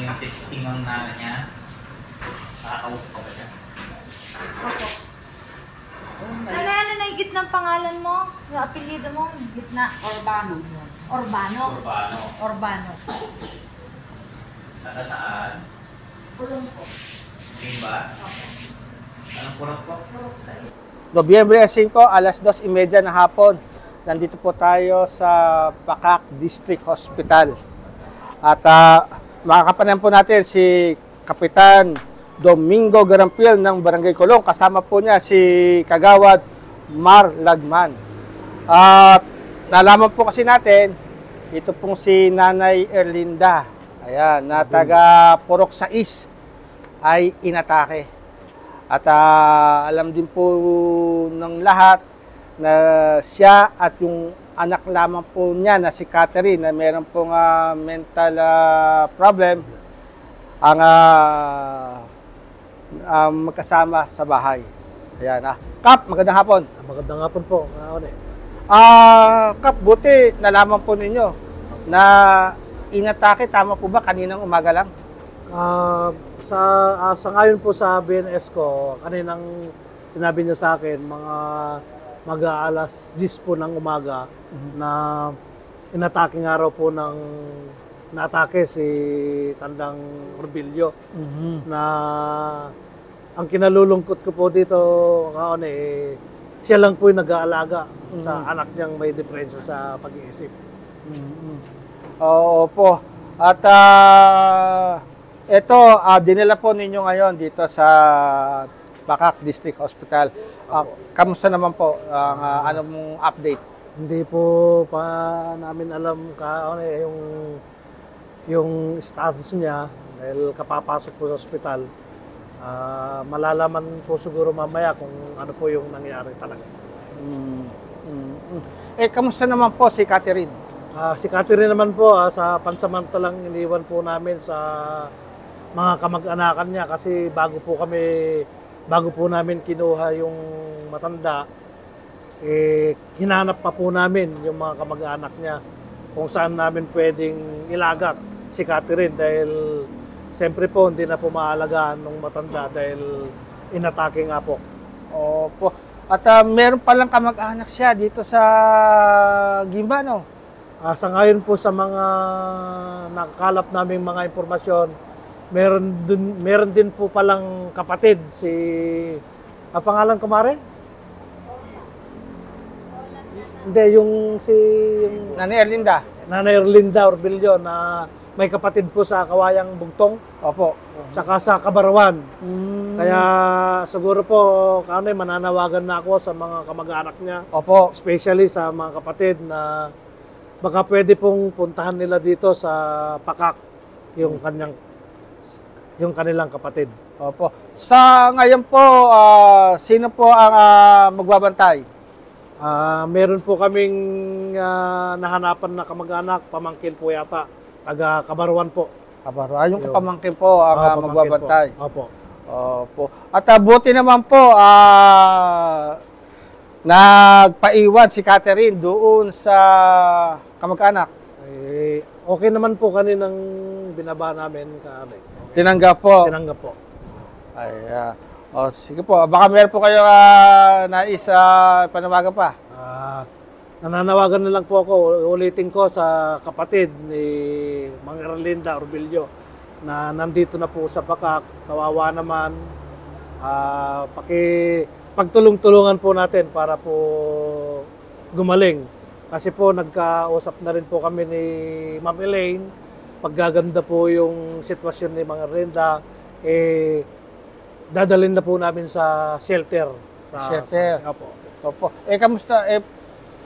yung testing ng nana niya. Nakakausap ka ba siya? Opo. Ano na yung gitnang pangalan mo? Yung apelyido mo? Gitna? Urbano. Urbano? Urbano. Urbano. Taga saan? Pulong po. Dimba? Opo. Anong purok po? Pulong sa iyo. Nobyembre 5, alas 2:30 ng hapon. Nandito po tayo sa Pacac District Hospital. At makakapanan po natin si Kapitan Domingo Garampil ng Barangay Kulong. Kasama po niya si Kagawad Mar Lagman. At nalaman po kasi natin, ito pong si Nanay Erlinda, ayan, na taga Purok 6 ay inatake. At alam din po ng lahat na siya at yung anak lamang po niya na si Catherine na meron pong mental problem ang magkasama sa bahay. Ayan. Kap, magandang hapon. Magandang hapon po. Kap, buti nalaman po ninyo na inatake, tama po ba kaninang umaga lang? Sa ngayon po sa BNS ko, kaninang sinabi niya sa akin, mga mag-aalas 10 po ng umaga na inatake nga raw po ng naatake si Tandang Orbilio na ang kinalulungkot ko po dito siya lang po yung nag-aalaga sa anak niyang may depresya sa pag-iisip. Oo po. At ito, dinala po ninyo ngayon dito sa Pacac District Hospital. Kamusta naman po ang ano mong update? Hindi po pa namin alam yung status niya dahil kapapasok po sa ospital. Malalaman po siguro mamaya kung ano po yung nangyari talaga. Kamusta naman po si Catherine? Si Catherine naman po, sa pansamantalang iniwan po namin sa mga kamag-anakan niya kasi bago po namin kinuha yung matanda, hinanap pa po namin yung mga kamag-anak niya kung saan namin pwedeng ilagat si Catherine dahil siyempre po hindi na po maalagaan ng matanda dahil inatake nga po. Opo. At meron palang kamag-anak siya dito sa Gimba, no? Sa ngayon po sa mga nakakalap naming mga impormasyon, meron din po palang kapatid si pangalan ko Mare? Hindi, yung Nanay Erlinda. Nanay Erlinda Orbilio na may kapatid po sa Kawayang Bugtong. Opo. Tsaka sa Kabarwan. Kaya siguro po mananawagan na ako sa mga kamag-anak niya. Opo. Especially sa mga kapatid na baka pwede pong puntahan nila dito sa Pacac yung kanilang kapatid. Opo. Sa ngayon po, sino po ang magbabantay? Meron po kaming nahanapan na kamag-anak, pamangkin po yata, taga Kabarwan po. Kabarwan, yung kapamangkin po ang magbabantay. Opo. Opo. At buti naman po, nagpaiwan si Catherine doon sa kamag-anak. Okay naman po kaninang binaba namin. Tinanggap po. Tinanggap po. Sige po. Baka meron po kayo nais panawagan pa. Nananawagan na lang po ako. Ulitin ko sa kapatid ni Mang Erlinda Orbilio na nandito na po sa Pacac. Kawawa naman. Pagtulong-tulungan po natin para po gumaling. Kasi po nagkausap na rin po kami ni Ma'am Elaine. Paggaganda po yung sitwasyon ni Mang Erlinda, dadalhin na po namin sa shelter. Shelter. Opo. Kamusta?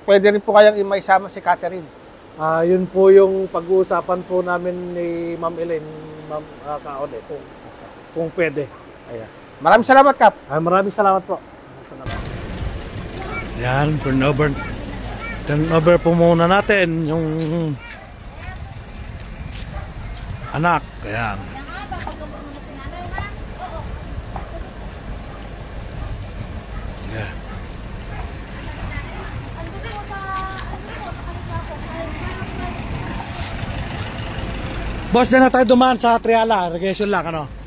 Pwede rin po kayang maisama si Catherine? Yun po yung pag-uusapan po namin ni Ma'am Elaine, Ma'am Kaone, kung pwede. Ayan. Maraming salamat, Kap. Maraming salamat po. Yan, turnover po muna natin yung anak. Ayan. Yeah. Boss, dyan na tayo dumaan sa Triala. Regression lang, ano?